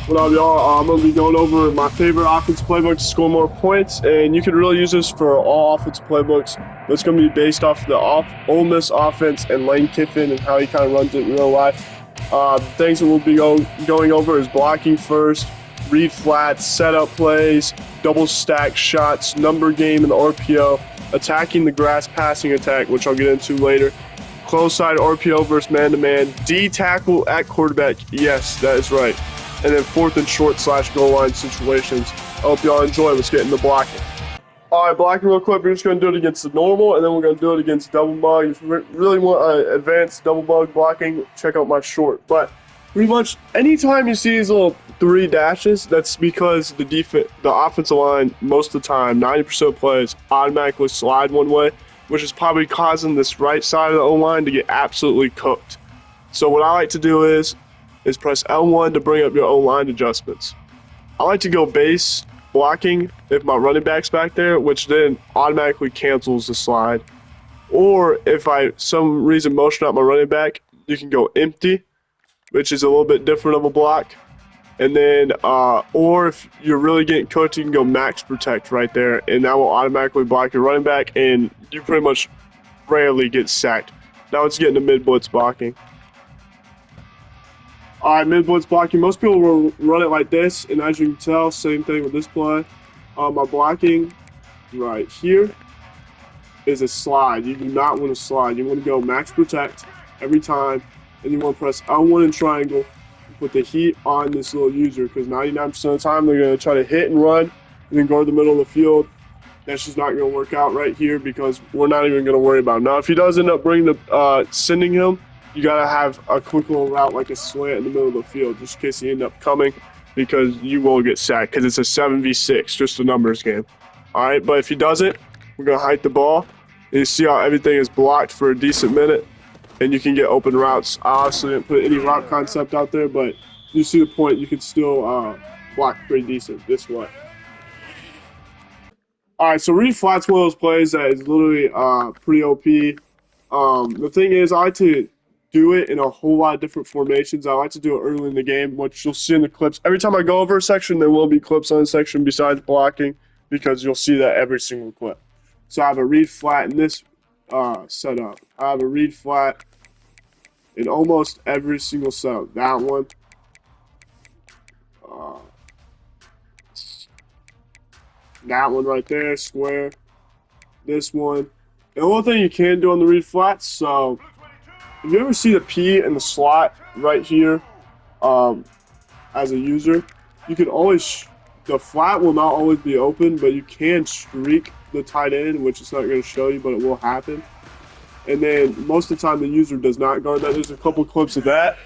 What up, y'all? I'm going to be going over my favorite offensive playbook to score more points, and you can really use this for all offensive playbooks. But it's going to be based off the Ole Miss offense and Lane Kiffin and how he kind of runs it in real life. Things that we'll be going over is blocking first, read flats, setup plays, double stack shots, number game in the RPO, attacking the grass passing attack, which I'll get into later. Close side RPO versus man-to-man. D tackle at quarterback. Yes, that is right. And then fourth and short / goal line situations. I hope y'all enjoy. Let's get into blocking. All right, blocking real quick. We're just going to do it against the normal, and then we're going to do it against double bug. If you really want advanced double bug blocking, check out my short. But pretty much anytime you see these little 3 dashes, that's because the offensive line, most of the time, 90% of plays, automatically slide one way, which is probably causing this right side of the O-line to get absolutely cooked. So what I like to do is press L1 to bring up your O-line adjustments. I like to go base blocking if my running back's back there, which then automatically cancels the slide. Or if I some reason motion out my running back, you can go empty, which is a little bit different of a block. And then, or if you're really getting cooked, you can go max protect right there, and that will automatically block your running back, and you pretty much rarely get sacked. Now let's get into mid blitz blocking. All right, mid blitz blocking. Most people will run it like this, and as you can tell, same thing with this play. My blocking right here is a slide. You do not want to slide. You want to go max protect every time, and you want to press L1 and triangle. Put the heat on this little user because 99% of the time they're going to try to hit and run and then go to the middle of the field. That's just not going to work out right here because we're not even going to worry about him. Now, if he does end up sending him, you got to have a quick little route like a slant in the middle of the field just in case he end up coming because you will get sacked because it's a 7v6, just a numbers game. All right, but if he doesn't, we're going to hike the ball. And you see how everything is blocked for a decent minute, and you can get open routes. I obviously didn't put any route concept out there, but you see the point. You can still block pretty decent this way. All right, so read flat's one of those plays that is literally pretty OP. The thing is, I like to do it in a whole lot of different formations. I like to do it early in the game, which you'll see in the clips. Every time I go over a section, there will be clips on the section besides blocking because you'll see that every single clip. So I have a read flat in this setup. I have a read flat in almost every single setup. That one. That one right there, square. This one. And one thing you can do on the read flats, so if you ever see the P in the slot right here as a user, you can always, the flat will not always be open, but you can streak the tight end, which it's not going to show you, but it will happen. And then most of the time the user does not guard that. There's a couple clips of that.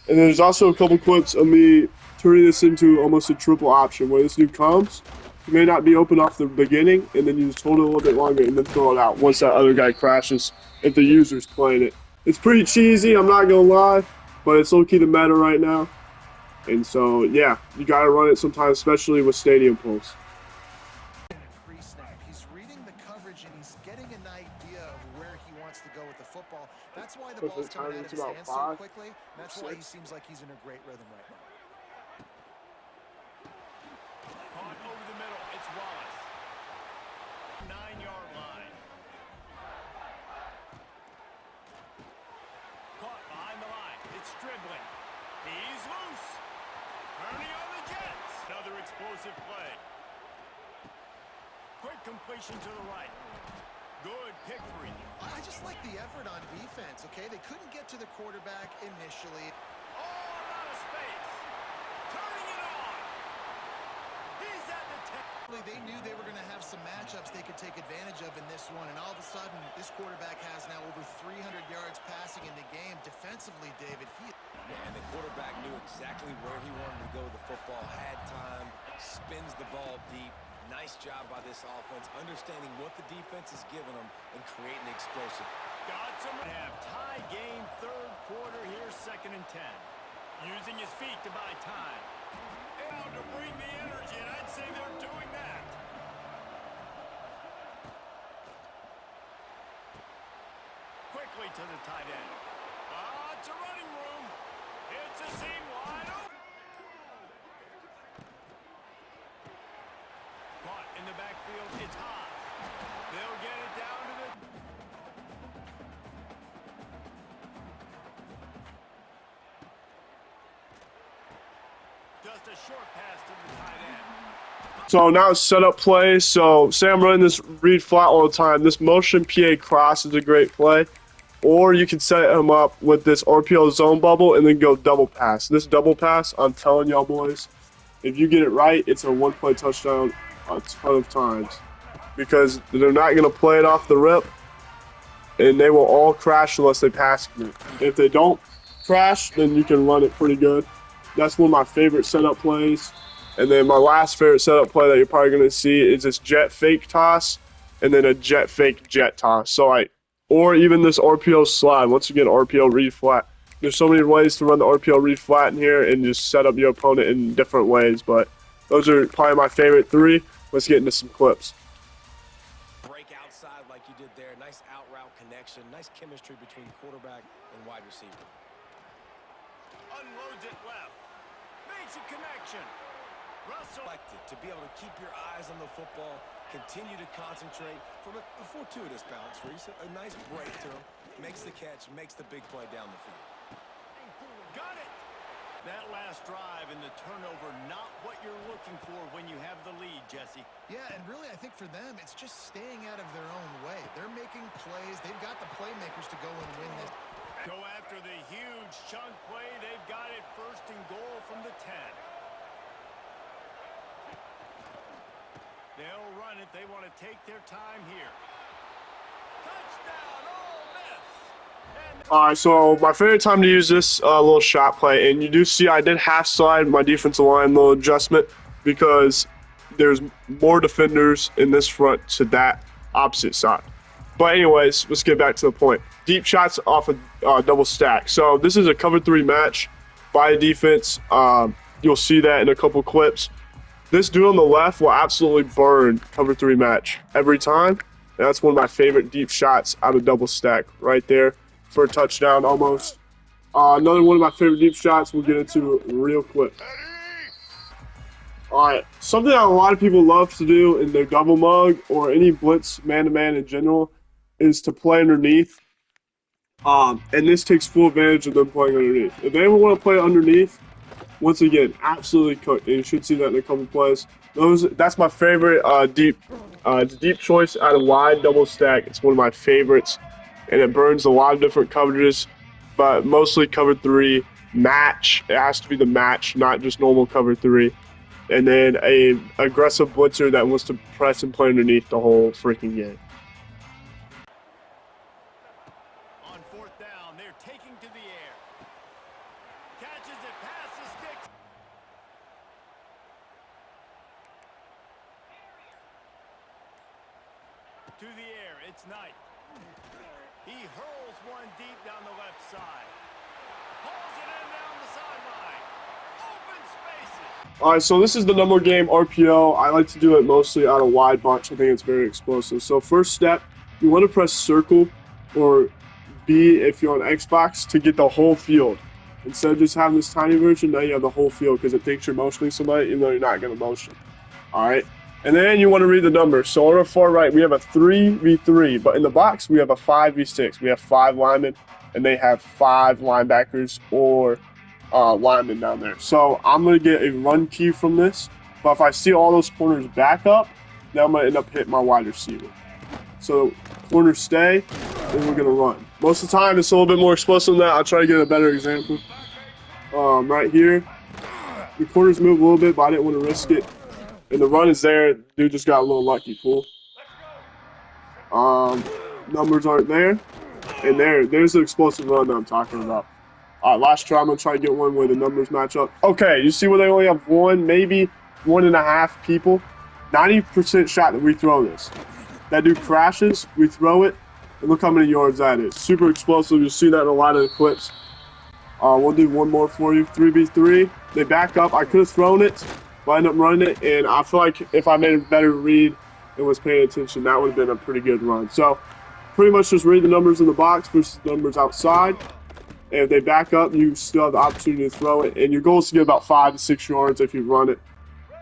And there's also a couple clips of me turning this into almost a triple option where this dude comes. He may not be open off the beginning, and then you just hold it a little bit longer and then throw it out once that other guy crashes if the user's playing it. It's pretty cheesy, I'm not going to lie, but it's low-key the meta right now. And so, yeah, you got to run it sometimes, especially with stadium pulls. He's reading the coverage and he's getting an idea of where he wants to go with the football. That's why the ball's coming out of his hands so quickly. That's why he seems like he's in a great rhythm right now. Caught over the middle, it's Wallace. 9-yard line. Caught behind the line, it's dribbling. He's loose. Turning on the Jets. Another explosive play. Quick completion to the right. Good pick for him. I just like the effort on defense, okay? They couldn't get to the quarterback initially. All out of space. Turning it on. He's at the 10. They knew they were going to have some matchups they could take advantage of in this one, and all of a sudden, this quarterback has now over 300 yards passing in the game. Defensively, David, and the quarterback knew exactly where he wanted to go with the football, had time, spins the ball deep. Nice job by this offense, understanding what the defense is giving them and creating explosive. Got some have tie game, third quarter here, 2nd and 10. Using his feet to buy time. And to bring the energy, and I'd say they're doing that. Quickly to the tight end. It's a running room. It's a seam wide open. It's high. They'll get it down to the... Just a short pass to the tight end. So now it's setup play. So say I'm running this read flat all the time. This motion PA cross is a great play. Or you can set him up with this RPO zone bubble and then go double pass. This double pass, I'm telling y'all boys, if you get it right, it's a one-play touchdown a ton of times. Because they're not going to play it off the rip, and they will all crash unless they pass it. If they don't crash, then you can run it pretty good. That's one of my favorite setup plays. And then my last favorite setup play that you're probably going to see is this jet fake toss and then a jet fake jet toss. So or even this RPO slide. Once again, RPO read flat. There's so many ways to run the RPO read flat in here and just set up your opponent in different ways. But those are probably my favorite three. Let's get into some clips. Break outside like you did there. Nice out route connection. Nice chemistry between quarterback and wide receiver. Unloads it left. Makes a connection. Russell. To be able to keep your eyes on the football, continue to concentrate from a fortuitous bounce, Reese. A nice break to him, makes the catch, makes the big play down the field. Got it. That last drive and the turnover, not what you're looking for when you have the lead, Jesse. Yeah, and really I think for them, it's just staying out of their own way. They're making plays. They've got the playmakers to go and win this. Go after the huge chunk play. They've got it first and goal from the 10. They'll run it. They want to take their time here. Touchdown, Ole Miss! All right, so my favorite time to use this little shot play, and you do see I did half slide my defensive line little adjustment because there's more defenders in this front to that opposite side. But anyways, let's get back to the point. Deep shots off a double stack. So this is a cover 3 match by a defense. You'll see that in a couple clips. This dude on the left will absolutely burn cover 3 match every time. And that's one of my favorite deep shots out of double stack right there for a touchdown almost. Another one of my favorite deep shots we'll get into real quick. All right, something that a lot of people love to do in their double mug or any blitz man-to-man in general is to play underneath. And this takes full advantage of them playing underneath. If they ever want to play underneath, once again, absolutely cooked. And you should see that in a couple plays. That's my favorite deep choice out of wide double stack. It's one of my favorites, and it burns a lot of different coverages, but mostly cover 3 match. It has to be the match, not just normal cover 3. And then a aggressive blitzer that wants to press and play underneath the whole freaking game. On 4th down, they're taking to the air. Catches it past the sticks. To the air, it's Knight. He hurls one deep down the left side. Pulls it in down the sideline. Open spaces. All right, so this is the number game RPO. I like to do it mostly out of wide bunch. I think it's very explosive. So first step, you want to press circle or B if you're on Xbox to get the whole field. Instead of just having this tiny version, now you have the whole field because it thinks you're motioning somebody even though you're not going to motion. All right, and then you want to read the numbers. So on our far right, we have a 3v3, but in the box, we have a 5v6. We have 5 linemen, and they have 5 linebackers or linemen down there. So I'm going to get a run key from this, but if I see all those corners back up, then I'm going to end up hitting my wide receiver. So corners stay, and we're going to run. Most of the time, it's a little bit more explosive than that. I'll try to get a better example. Right here, the corners move a little bit, but I didn't want to risk it. And the run is there. Dude just got a little lucky, fool. Numbers aren't there. And there's the explosive run that I'm talking about. All right, last try. I'm going to try to get one where the numbers match up. Okay, you see where they only have 1, maybe 1.5 people? 90% shot that we throw this. That dude crashes, we throw it, and look how many yards that is. Super explosive. You'll see that in a lot of the clips. We'll do one more for you. 3v3. They back up. I could have thrown it, but I ended up running it, and I feel like if I made a better read and was paying attention, that would have been a pretty good run. So pretty much just read the numbers in the box versus the numbers outside. And if they back up, you still have the opportunity to throw it. And your goal is to get about 5 to 6 yards if you run it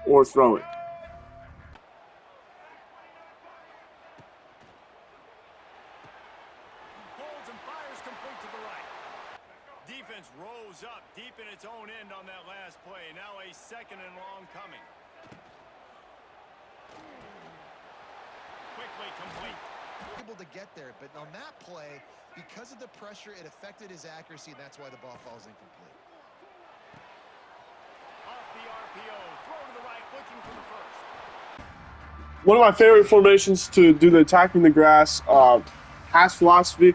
or throw it. play. Now a second and long coming. Quickly complete. Able to get there, but on that play, because of the pressure, it affected his accuracy, and that's why the ball falls incomplete. Off the RPO, throw to the right, looking for the first. One of my favorite formations to do the attacking the grass pass philosophy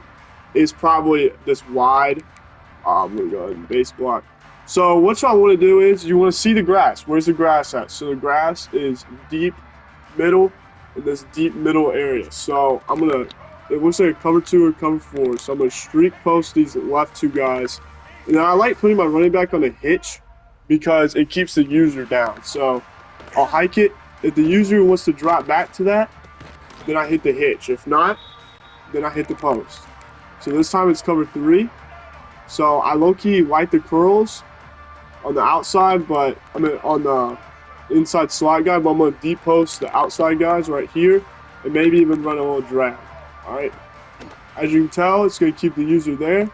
is probably this wide. I'm going to go ahead and base block. So what y'all want to do is you want to see the grass. Where's the grass at? So the grass is deep middle in this deep middle area. So I'm going to, it looks like a cover 2 or cover 4. So I'm going to streak post these left 2 guys. And then I like putting my running back on a hitch because it keeps the user down. So I'll hike it. If the user wants to drop back to that, then I hit the hitch. If not, then I hit the post. So this time it's cover 3. So I low-key like the curls on the outside, but I mean on the inside slot guy, but I'm going to deep post the outside guys right here and maybe even run a little drag. All right. As you can tell, it's going to keep the user there.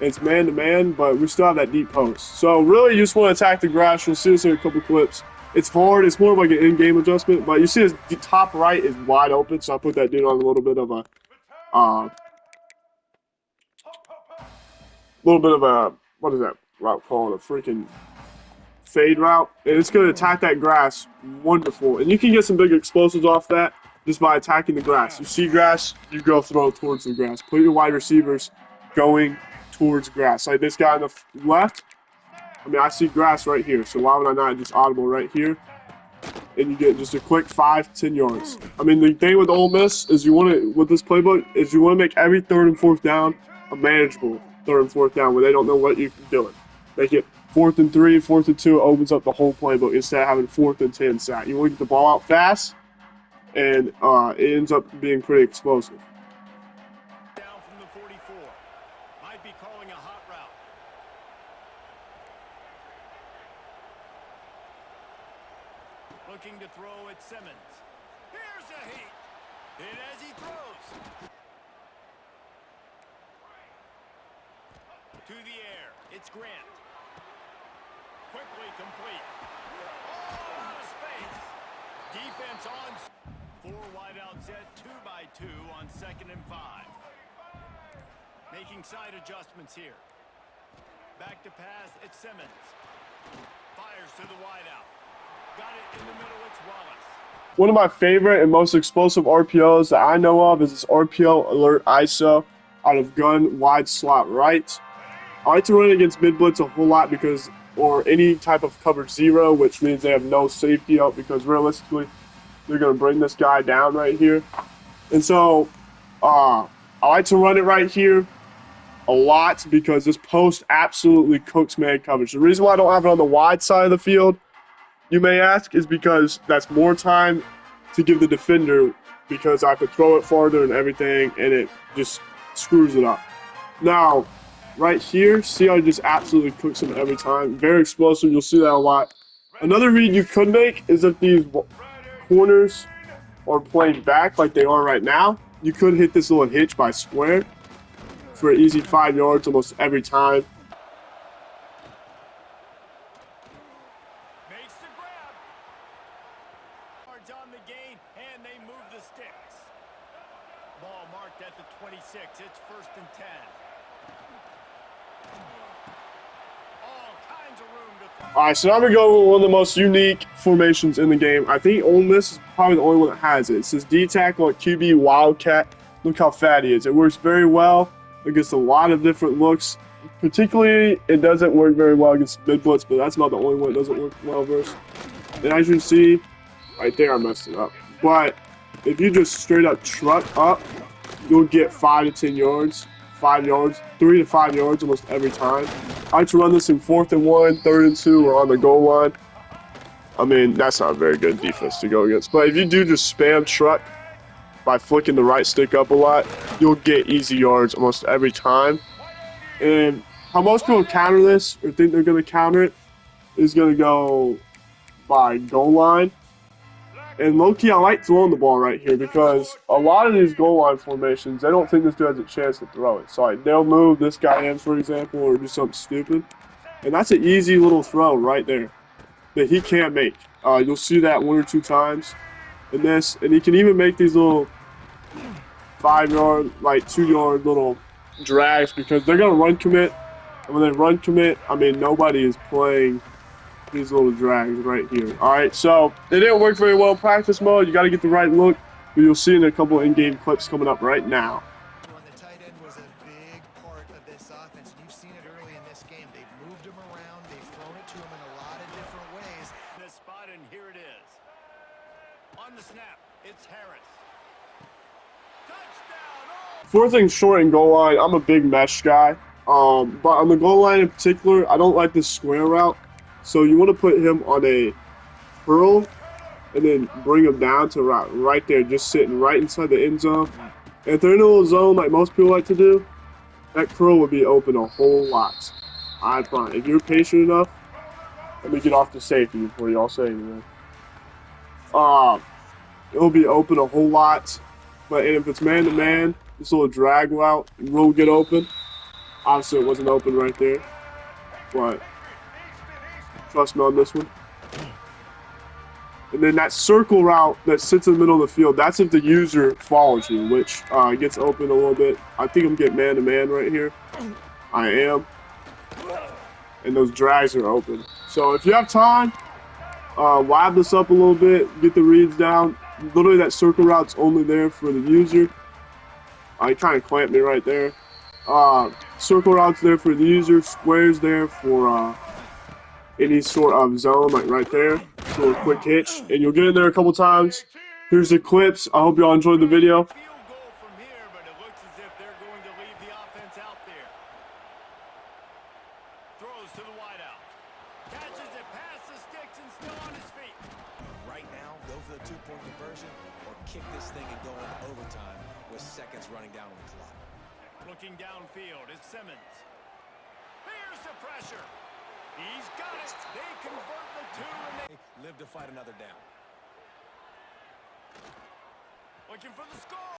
It's man-to-man, but we still have that deep post. So really, you just want to attack the grass. You'll see this in a couple clips. It's hard. It's more of like an in-game adjustment, but you see this top right is wide open, so I put that dude on a little bit of a what is that route called? A freaking fade route. And it's going to attack that grass. Wonderful. And you can get some big explosives off that just by attacking the grass. You see grass, you go throw towards the grass. Put your wide receivers going towards grass. Like this guy on the left, I mean, I see grass right here. So why would I not just audible right here? And you get just a quick 5-10 yards. I mean, the thing with Ole Miss is you want to, with this playbook, is you want to make every 3rd and 4th down a manageable 3rd and 4th down where they don't know what you're doing. Make it 4th and 3, 4th and 2 opens up the whole playbook instead of having 4th and 10 sat. You want to get the ball out fast, and it ends up being pretty explosive. Down from the 44. Might be calling a hot route. Looking to throw at Simmons. Here's a heat. And as he throws. To the air. It's Grant. Quickly complete. Oh, out of space. Defense on. 4 wide out set, 2x2 on 2nd and 5. Making side adjustments here. Back to pass, it's Simmons. Fires to the wide out. Got it in the middle, it's Wallace. One of my favorite and most explosive RPOs that I know of is this RPO alert ISO out of gun wide slot right. I like to run it against mid blitz a whole lot because, or any type of cover 0, which means they have no safety out because realistically, they're going to bring this guy down right here. And so I like to run it right here a lot because this post absolutely cooks man coverage. The reason why I don't have it on the wide side of the field, you may ask, is because that's more time to give the defender because I have to throw it farther and everything, and it just screws it up. Now, right here, see how it just absolutely cooks him every time. Very explosive. You'll see that a lot. Another read you could make is if these corners are playing back like they are right now, you could hit this little hitch by square for an easy 5 yards almost every time. Makes the grab. Yards on the gain, and they move the sticks. Ball marked at the 26. It's 1st and 10. All kinds of room to throw. All right, so now we go with one of the most unique formations in the game. I think Ole Miss is probably the only one that has it. It says D tackle at QB Wildcat. Look how fat he is. It works very well against a lot of different looks. Particularly, it doesn't work very well against mid blitz, but that's about the only one it doesn't work well versus. And as you can see, right there, I messed it up. But if you just straight up truck up, you'll get 5 to 10 yards, 5 yards, 3 to 5 yards almost every time. I like to run this in 4th and 1, 3rd and 2, or on the goal line. I mean, that's not a very good defense to go against. But if you do just spam truck by flicking the right stick up a lot, you'll get easy yards almost every time. And how most people counter this, or think they're going to counter it, is going to go by goal line. And low-key, I like throwing the ball right here because a lot of these goal line formations, they don't think this dude has a chance to throw it. So like, they'll move this guy in, for example, or do something stupid. And that's an easy little throw right there. that he can't make. You'll see that 1 or 2 times in this, and he can even make these little 5-yard, like 2-yard little drags because they're gonna run commit, and when they run commit, I mean nobody is playing these little drags right here. All right, so it didn't work very well in practice mode. You got to get the right look, but you'll see in a couple in-game clips coming up right now. On the tight end was a big part of this offense, and you've seen it early in this game. They've moved him around. They've thrown it to him in a lot of different ways. This spot, and here it is. On the snap, it's Harris. Touchdown! 4th and short and goal line, I'm a big mesh guy. But on the goal line in particular, I don't like this square route. So you want to put him on a curl and then bring him down to right there, just sitting right inside the end zone. And if they're in a little zone like most people like to do, that curl would be open a whole lot. I promise. If you're patient enough, let me get off the safety before y'all say anything. It'll be open a whole lot. But if it's man-to-man, this little drag route will get open. Obviously, it wasn't open right there. But trust me on this one. And then that circle route that sits in the middle of the field, that's if the user follows you, which gets open a little bit. I think I'm getting man-to-man right here. I am. And those drags are open. So if you have time, wab this up a little bit, get the reads down. Literally that circle route's only there for the user. He kind of clamped me right there. Circle route's there for the user. Square's there for any sort of zone, like right there. So a quick hitch, and you'll get in there a couple times. Here's the clips. I hope y'all enjoyed the video. Field goal from here, but it looks as if they're going to leave the offense out there. Throws to the wideout. Catches it past the sticks and still on his feet. Right now, go for the 2-point conversion or kick this thing and go into overtime with seconds running down on the clock. Looking downfield is Simmons. Here's the pressure. He's got it. They convert the 2 and they Live to fight another down. looking for the score.